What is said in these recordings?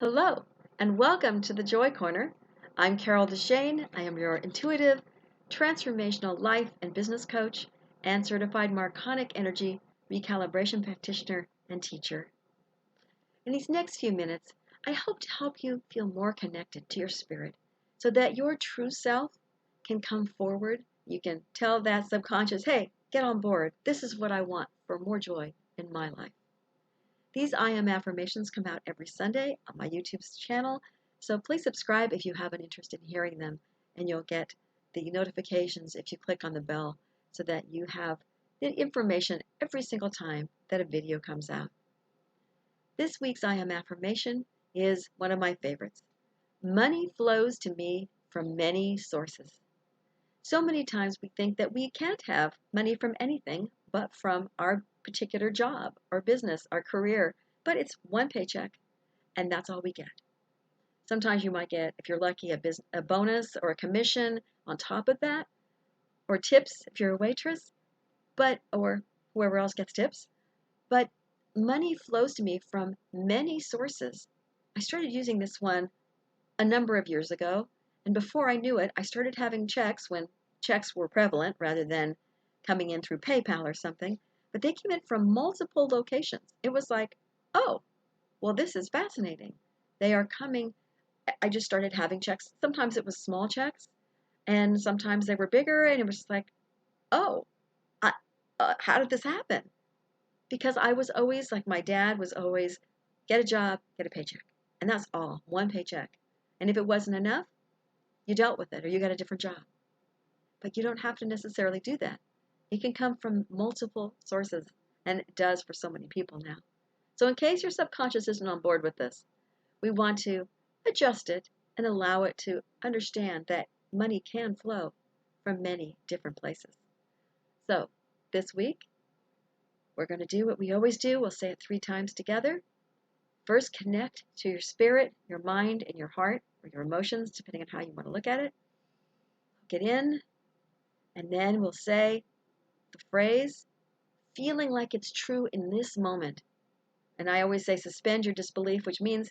Hello, and welcome to the Joy Corner. I'm Carol DeChaine. I am your intuitive, transformational life and business coach and certified Marconic energy recalibration practitioner and teacher. In these next few minutes, I hope to help you feel more connected to your spirit so that your true self can come forward. You can tell that subconscious, hey, get on board. This is what I want for more joy in my life. These I Am Affirmations come out every Sunday on my YouTube channel, so please subscribe if you have an interest in hearing them, and you'll get the notifications if you click on the bell so that you have the information every single time that a video comes out. This week's I Am Affirmation is one of my favorites. Money flows to me from many sources. So many times we think that we can't have money from anything but from our particular job or business, our career, but it's one paycheck and that's all we get. Sometimes you might get, if you're lucky, a bonus or a commission on top of that, or tips if you're a waitress, or whoever else gets tips. But money flows to me from many sources. I started using this one a number of years ago, and before I knew it, I started having checks when checks were prevalent rather than coming in through PayPal or something, but they came in from multiple locations. It was like, oh, well, this is fascinating. They are coming. I just started having checks. Sometimes it was small checks, and sometimes they were bigger, and it was like, oh, I, how did this happen? Because I was always like my dad was always get a job, get a paycheck. And that's all, one paycheck. And if it wasn't enough, you dealt with it or you got a different job. But you don't have to necessarily do that. It can come from multiple sources, and it does for so many people now. So, in case your subconscious isn't on board with this, we want to adjust it and allow it to understand that money can flow from many different places. So, this week, we're going to do what we always do. We'll say it 3 times together. First, connect to your spirit, your mind, and your heart, or your emotions, depending on how you want to look at it. Get in, and then we'll say the phrase, feeling like it's true in this moment. And I always say suspend your disbelief, which means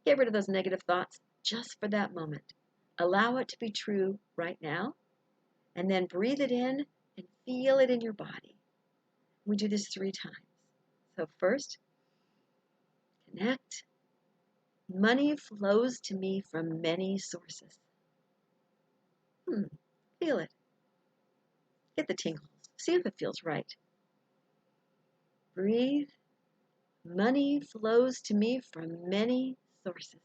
get rid of those negative thoughts just for that moment. Allow it to be true right now, and then breathe it in and feel it in your body. We do this 3 times. So first, connect. Money flows to me from many sources. Feel it. Get the tingles. See if it feels right. Breathe. Money flows to me from many sources.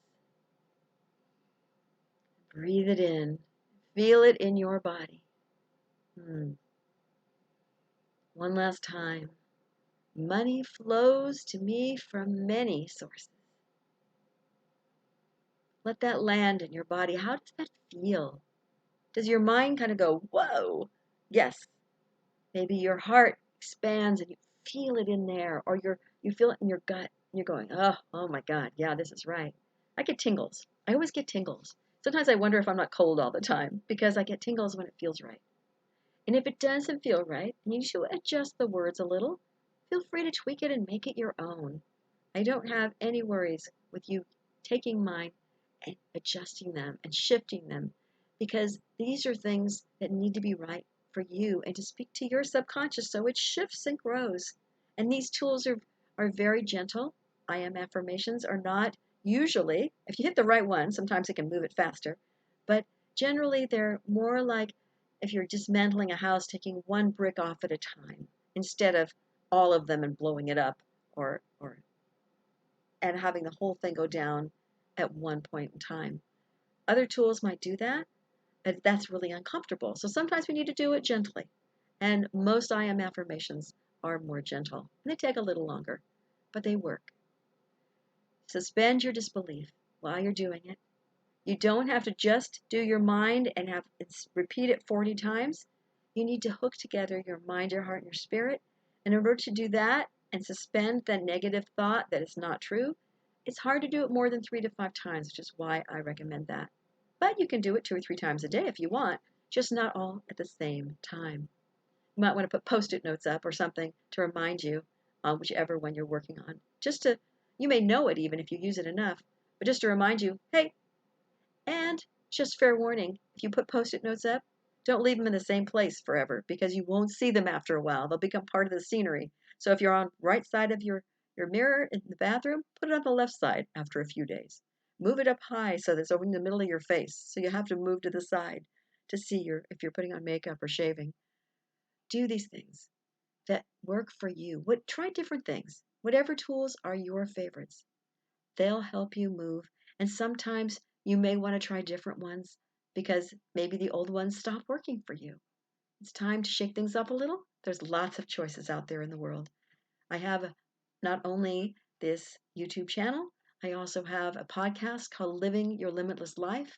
Breathe it in. Feel it in your body. One last time. Money flows to me from many sources. Let that land in your body. How does that feel? Does your mind kind of go, whoa? Yes. Maybe your heart expands and you feel it in there, or you feel it in your gut and you're going, oh my God, yeah, this is right. I get tingles. I always get tingles. Sometimes I wonder if I'm not cold all the time because I get tingles when it feels right. And if it doesn't feel right, and you should adjust the words a little, feel free to tweak it and make it your own. I don't have any worries with you taking mine and adjusting them and shifting them because these are things that need to be right for you and to speak to your subconscious so it shifts and grows. And these tools are very gentle. I am affirmations are not usually, if you hit the right one, sometimes it can move it faster, but generally they're more like if you're dismantling a house, taking one brick off at a time instead of all of them and blowing it up or and having the whole thing go down at one point in time. Other tools might do that, but that's really uncomfortable. So sometimes we need to do it gently. And most I am affirmations are more gentle. And they take a little longer, but they work. Suspend your disbelief while you're doing it. You don't have to just do your mind and repeat it 40 times. You need to hook together your mind, your heart, and your spirit. And in order to do that and suspend the negative thought that is not true, it's hard to do it more than 3 to 5 times, which is why I recommend that. But you can do it 2 or 3 times a day if you want, just not all at the same time. You might want to put post-it notes up or something to remind you on whichever one you're working on. You may know it even if you use it enough, But just to remind you, hey, and just fair warning, if you put Post-it notes up, don't leave them in the same place forever because you won't see them after a while. They'll become part of the scenery. So if you're on right side of your mirror in the bathroom, put it on the left side after a few days. Move it up high so that it's over in the middle of your face. So you have to move to the side to see if you're putting on makeup or shaving. Do these things that work for you. Try different things. Whatever tools are your favorites. They'll help you move. And sometimes you may want to try different ones because maybe the old ones stop working for you. It's time to shake things up a little. There's lots of choices out there in the world. I have not only this YouTube channel, I also have a podcast called Living Your Limitless Life.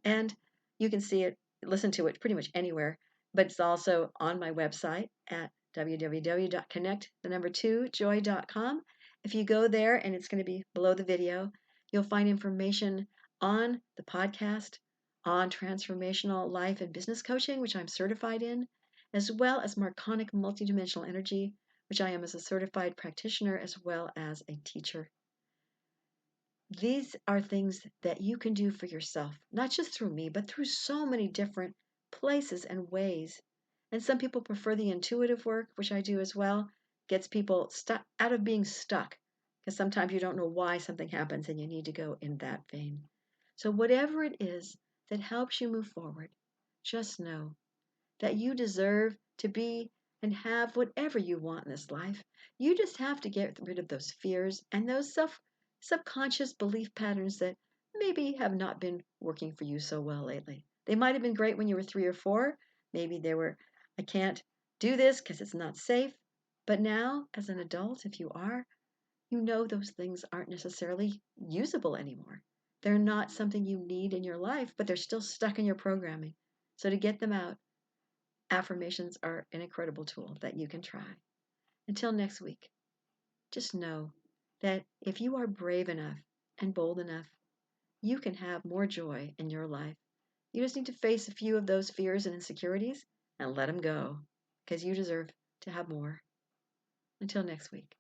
And you can see it, listen to it pretty much anywhere, but it's also on my website at www.connect2joy.com. If you go there, and it's going to be below the video, you'll find information on the podcast, on transformational life and business coaching, which I'm certified in, as well as Marconic multidimensional energy, which I am as a certified practitioner as well as a teacher. These are things that you can do for yourself, not just through me, but through so many different places and ways. And some people prefer the intuitive work, which I do as well, gets people stuck out of being stuck, because sometimes you don't know why something happens and you need to go in that vein. So whatever it is that helps you move forward, just know that you deserve to be and have whatever you want in this life. You just have to get rid of those fears and those subconscious belief patterns that maybe have not been working for you so well lately. They might have been great when you were 3 or 4. Maybe they were, I can't do this because it's not safe. But now, as an adult, if you are, you know those things aren't necessarily usable anymore. They're not something you need in your life, but they're still stuck in your programming. So to get them out, affirmations are an incredible tool that you can try. Until next week, just know that if you are brave enough and bold enough, you can have more joy in your life. You just need to face a few of those fears and insecurities and let them go because you deserve to have more. Until next week.